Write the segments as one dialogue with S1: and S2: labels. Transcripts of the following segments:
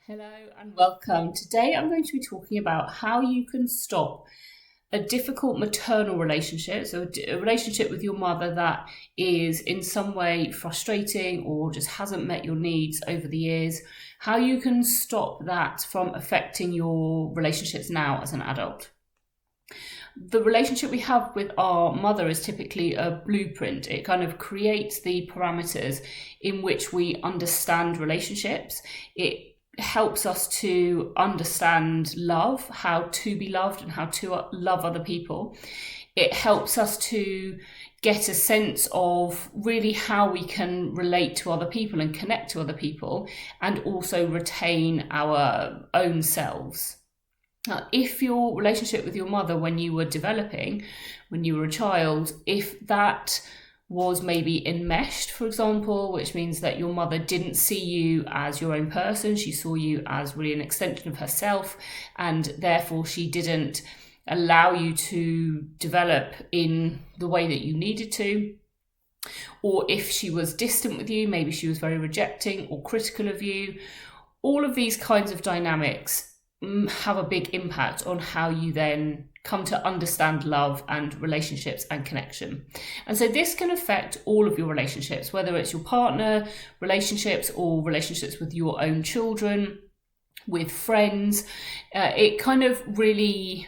S1: Hello and welcome. Today I'm going to be talking about how you can stop a difficult maternal relationship, so a relationship with your mother that is in some way frustrating or just hasn't met your needs over the years, how you can stop that from affecting your relationships now as an adult. The relationship we have with our mother is typically a blueprint. It kind of creates the parameters in which we understand relationships. It helps us to understand love, how to be loved and how to love other people. It helps us to get a sense of really how we can relate to other people and connect to other people, and also retain our own selves. Now, if your relationship with your mother when you were developing, when you were a child, if that was maybe enmeshed, for example, which means that your mother didn't see you as your own person, she saw you as really an extension of herself, and therefore she didn't allow you to develop in the way that you needed to. Or if she was distant with you, maybe she was very rejecting or critical of you. All of these kinds of dynamics have a big impact on how you then come to understand love and relationships and connection. And so this can affect all of your relationships, whether it's your partner relationships or relationships with your own children, with friends. It kind of really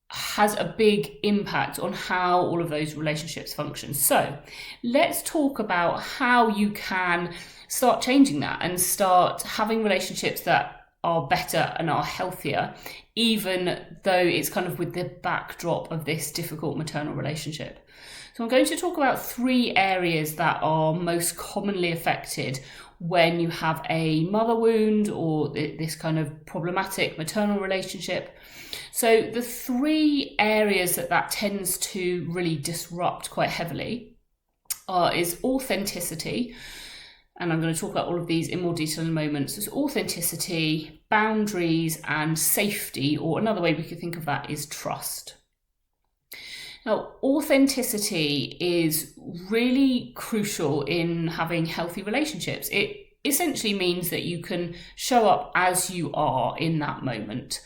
S1: has a big impact on how all of those relationships function. So let's talk about how you can start changing that and start having relationships that are better and are healthier, even though it's kind of with the backdrop of this difficult maternal relationship. So I'm going to talk about 3 areas that are most commonly affected when you have a mother wound or this kind of problematic maternal relationship. So the 3 areas that tends to really disrupt quite heavily is authenticity. And I'm going to talk about all of these in more detail in a moment. So it's authenticity, boundaries, and safety, or another way we could think of that is trust. Now, authenticity is really crucial in having healthy relationships. It essentially means that you can show up as you are in that moment.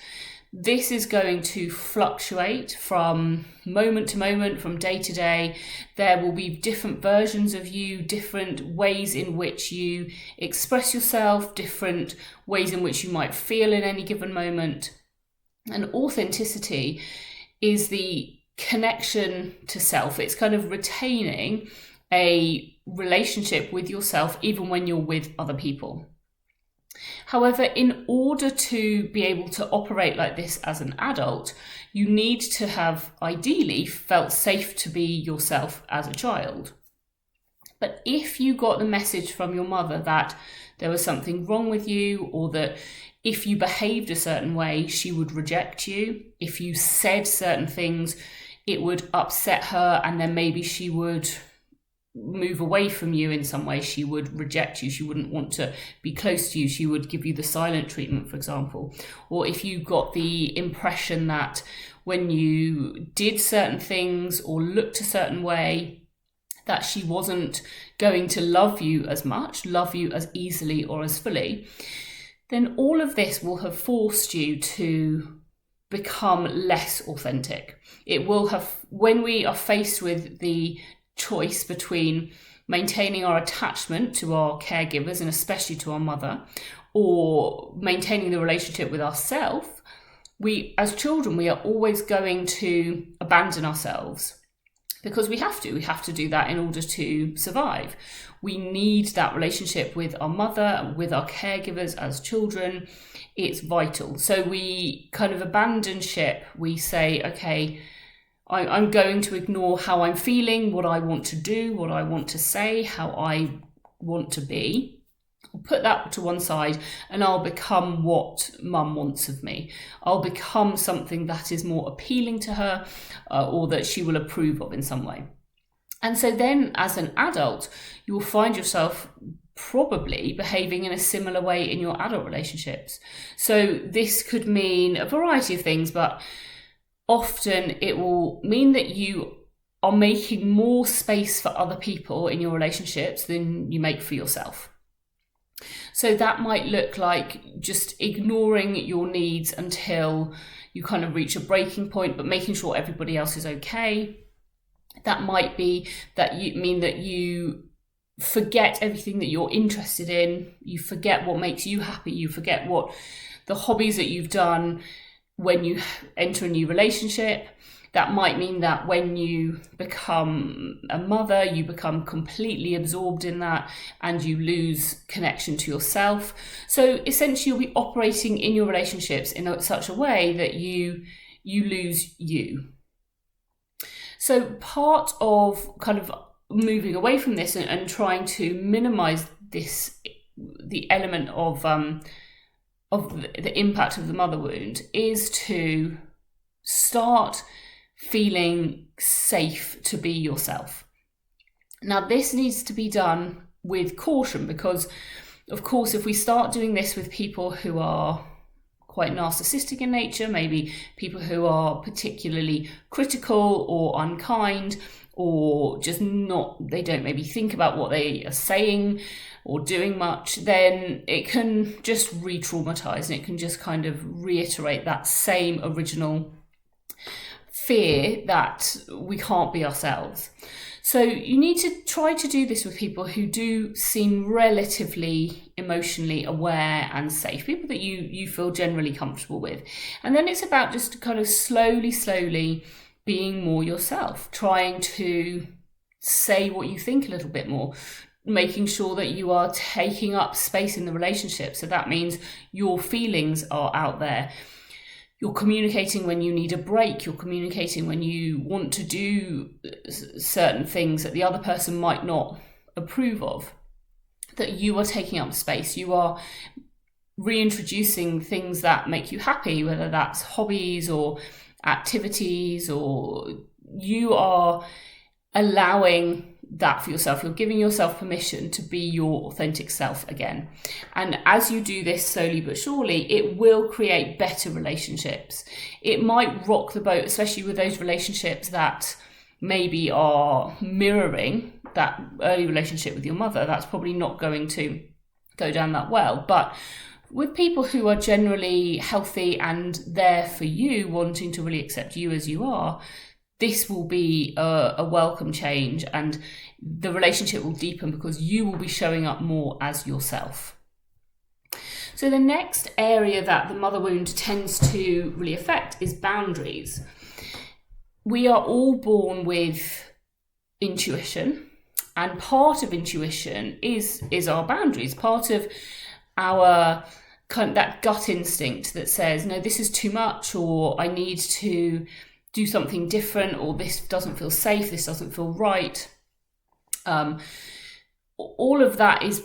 S1: This is going to fluctuate from moment to moment, from day to day. There will be different versions of you, different ways in which you express yourself, different ways in which you might feel in any given moment. And authenticity is the connection to self. It's kind of retaining a relationship with yourself even when you're with other people. However, in order to be able to operate like this as an adult, you need to have ideally felt safe to be yourself as a child. But if you got the message from your mother that there was something wrong with you, or that if you behaved a certain way, she would reject you, if you said certain things, it would upset her, and then maybe she would move away from you in some way, she would reject you, she wouldn't want to be close to you, she would give you the silent treatment, for example. Or if you got the impression that when you did certain things or looked a certain way, that she wasn't going to love you as much, love you as easily or as fully, then all of this will have forced you to become less authentic. It will have, when we are faced with the choice between maintaining our attachment to our caregivers, and especially to our mother, or maintaining the relationship with ourselves, we as children, we are always going to abandon ourselves because we have to do that in order to survive. We need that relationship with our mother, with our caregivers as children. It's vital. So we kind of abandon ship. We say, okay, I'm going to ignore how I'm feeling, what I want to do, what I want to say, how I want to be. I'll put that to one side and I'll become what mum wants of me. I'll become something that is more appealing to her or that she will approve of in some way. And so then as an adult, you will find yourself probably behaving in a similar way in your adult relationships. So this could mean a variety of things, but often it will mean that you are making more space for other people in your relationships than you make for yourself. So that might look like just ignoring your needs until you kind of reach a breaking point, but making sure everybody else is okay. That might be that you forget everything that you're interested in. You forget what makes you happy. You forget what the hobbies that you've done when you enter a new relationship. That might mean that when you become a mother, you become completely absorbed in that and you lose connection to yourself. So essentially, you'll be operating in your relationships in such a way that you lose you. So part of kind of moving away from this and trying to minimize the element of the impact of the mother wound, is to start feeling safe to be yourself. Now, this needs to be done with caution, because of course, if we start doing this with people who are quite narcissistic in nature, maybe people who are particularly critical or unkind, or just they don't maybe think about what they are saying or doing much, then it can just re-traumatize, and it can just kind of reiterate that same original fear that we can't be ourselves. So you need to try to do this with people who do seem relatively emotionally aware and safe, people that you feel generally comfortable with. And then it's about just kind of slowly being more yourself, trying to say what you think a little bit more, making sure that you are taking up space in the relationship. So that means your feelings are out there. You're communicating when you need a break. You're communicating when you want to do certain things that the other person might not approve of. That you are taking up space. You are reintroducing things that make you happy, whether that's hobbies or activities, or you are allowing that for yourself. You're giving yourself permission to be your authentic self again. And as you do this slowly but surely, it will create better relationships. It might rock the boat, especially with those relationships that maybe are mirroring that early relationship with your mother. That's probably not going to go down that well. But with people who are generally healthy and there for you, wanting to really accept you as you are, this will be a welcome change, and the relationship will deepen because you will be showing up more as yourself. So the next area that the mother wound tends to really affect is boundaries. We are all born with intuition, and part of intuition is our boundaries. Part of our kind of that gut instinct that says, no, this is too much, or I need to do something different, or this doesn't feel safe, this doesn't feel right. All of that is,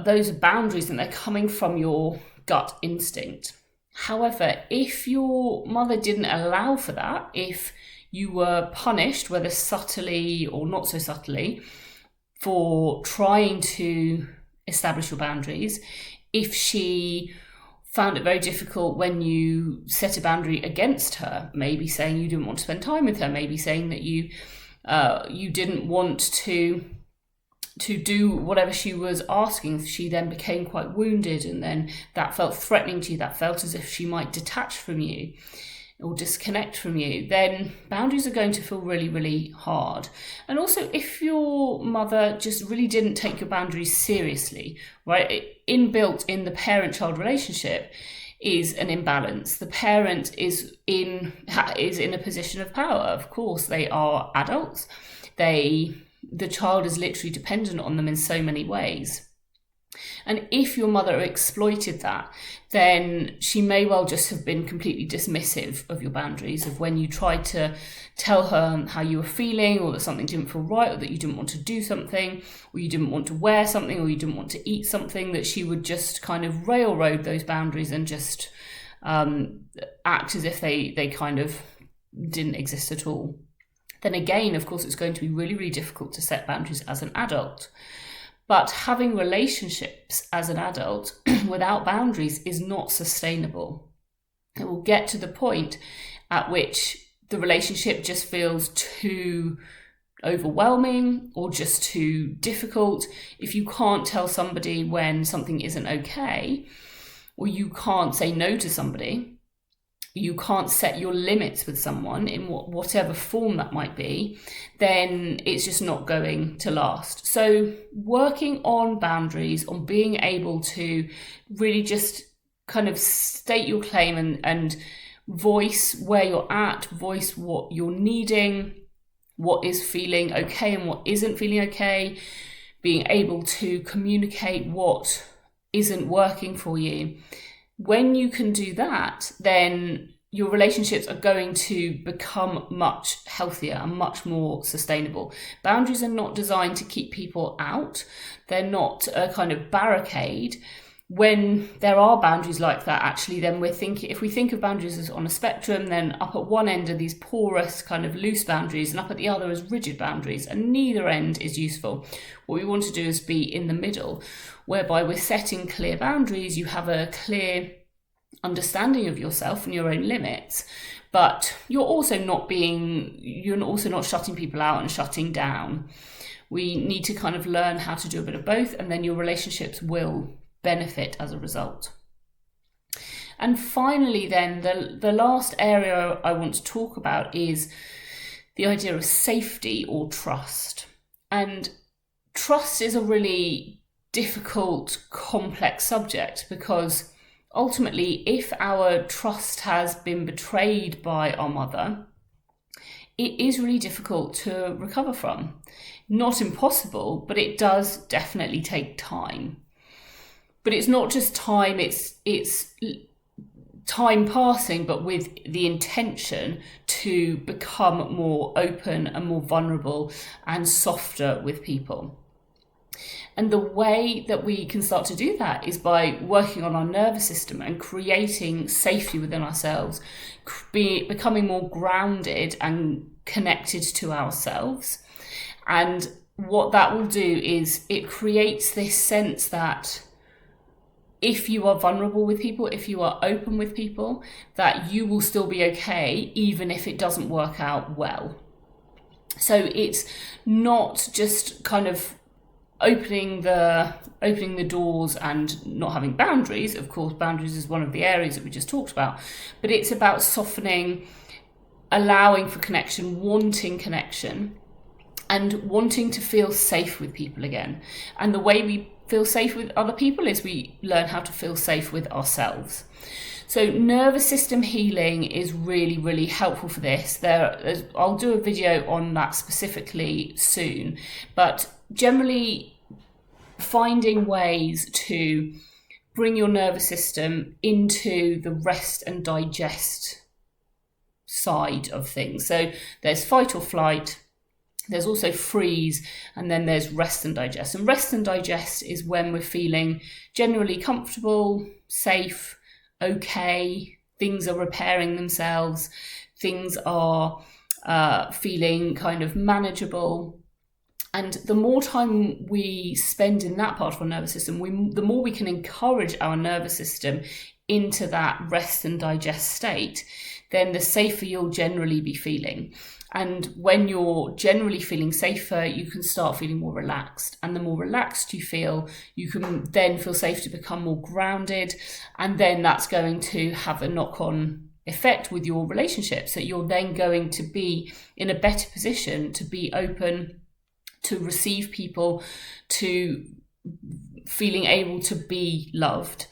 S1: those are boundaries, and they're coming from your gut instinct. However, if your mother didn't allow for that, if you were punished, whether subtly or not so subtly, for trying to establish your boundaries, if she found it very difficult when you set a boundary against her, maybe saying you didn't want to spend time with her, maybe saying that you didn't want to do whatever she was asking, she then became quite wounded, and then that felt threatening to you, that felt as if she might detach from you or disconnect from you, then boundaries are going to feel really, really hard. And also, if your mother just really didn't take your boundaries seriously, right? Inbuilt in the parent-child relationship is an imbalance. The parent is in a position of power. Of course, they are adults. The child is literally dependent on them in so many ways. And if your mother exploited that, then she may well just have been completely dismissive of your boundaries, of when you tried to tell her how you were feeling, or that something didn't feel right, or that you didn't want to do something, or you didn't want to wear something, or you didn't want to eat something, that she would just kind of railroad those boundaries and just act as if they kind of didn't exist at all. Then again, of course, it's going to be really, really difficult to set boundaries as an adult. But having relationships as an adult without boundaries is not sustainable. It will get to the point at which the relationship just feels too overwhelming or just too difficult, if you can't tell somebody when something isn't okay, or you can't say no to somebody, you can't set your limits with someone in whatever form that might be, then it's just not going to last. So working on boundaries, on being able to really just kind of state your claim and voice where you're at, voice what you're needing, what is feeling okay and what isn't feeling okay, being able to communicate what isn't working for you. When you can do that, then your relationships are going to become much healthier and much more sustainable. Boundaries are not designed to keep people out. They're not a kind of barricade. When there are boundaries like that, actually, then if we think of boundaries as on a spectrum, then up at one end are these porous kind of loose boundaries, and up at the other is rigid boundaries, and neither end is useful. What we want to do is be in the middle, whereby we're setting clear boundaries. You have a clear understanding of yourself and your own limits, but you're also not shutting people out and shutting down. We need to kind of learn how to do a bit of both, and then your relationships will benefit as a result. And finally, then, the last area I want to talk about is the idea of safety or trust. And trust is a really difficult, complex subject, because ultimately, if our trust has been betrayed by our mother, it is really difficult to recover from. Not impossible, but it does definitely take time. But it's not just time, it's time passing, but with the intention to become more open and more vulnerable and softer with people. And the way that we can start to do that is by working on our nervous system and creating safety within ourselves, becoming more grounded and connected to ourselves. And what that will do is it creates this sense that if you are vulnerable with people, if you are open with people, that you will still be okay, even if it doesn't work out well. So it's not just kind of opening the doors and not having boundaries. Of course, boundaries is one of the areas that we just talked about, but it's about softening, allowing for connection, and wanting to feel safe with people again. And the way we feel safe with other people is we learn how to feel safe with ourselves. So nervous system healing is really, really helpful for this. I'll do a video on that specifically soon, but generally finding ways to bring your nervous system into the rest and digest side of things. So there's fight or flight, there's also freeze, and then there's rest and digest. And rest and digest is when we're feeling generally comfortable, safe, okay, things are repairing themselves, things are feeling kind of manageable. And the more time we spend in that part of our nervous system, the more we can encourage our nervous system into that rest and digest state, then the safer you'll generally be feeling. And when you're generally feeling safer, you can start feeling more relaxed. And the more relaxed you feel, you can then feel safe to become more grounded. And then that's going to have a knock-on effect with your relationship. So you're then going to be in a better position to be open, to receive people, to feeling able to be loved.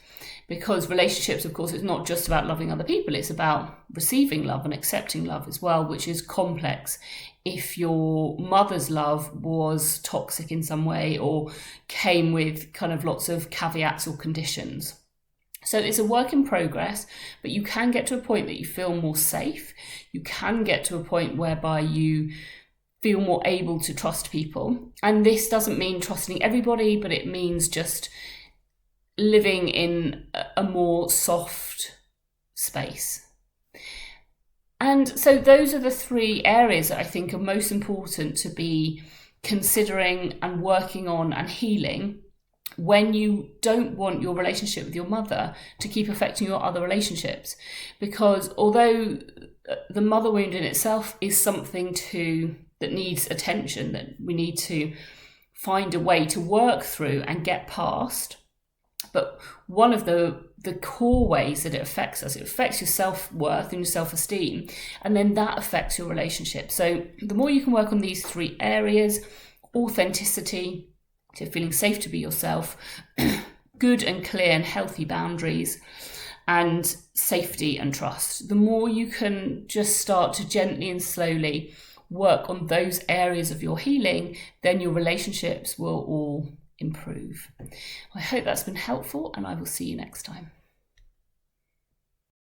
S1: Because relationships, of course, it's not just about loving other people, it's about receiving love and accepting love as well, which is complex. If your mother's love was toxic in some way or came with kind of lots of caveats or conditions. So it's a work in progress, but you can get to a point that you feel more safe. You can get to a point whereby you feel more able to trust people. And this doesn't mean trusting everybody, but it means just living in a more soft space. And so those are the three areas that I think are most important to be considering and working on and healing when you don't want your relationship with your mother to keep affecting your other relationships. Because although the mother wound in itself is something to that needs attention, that we need to find a way to work through and get past. But one of the core ways that it affects your self-worth and your self-esteem, and then that affects your relationship. So the more you can work on these 3 areas: authenticity, so feeling safe to be yourself, good and clear and healthy boundaries, and safety and trust, the more you can just start to gently and slowly work on those areas of your healing, then your relationships will all improve. I hope that's been helpful, and I will see you next time.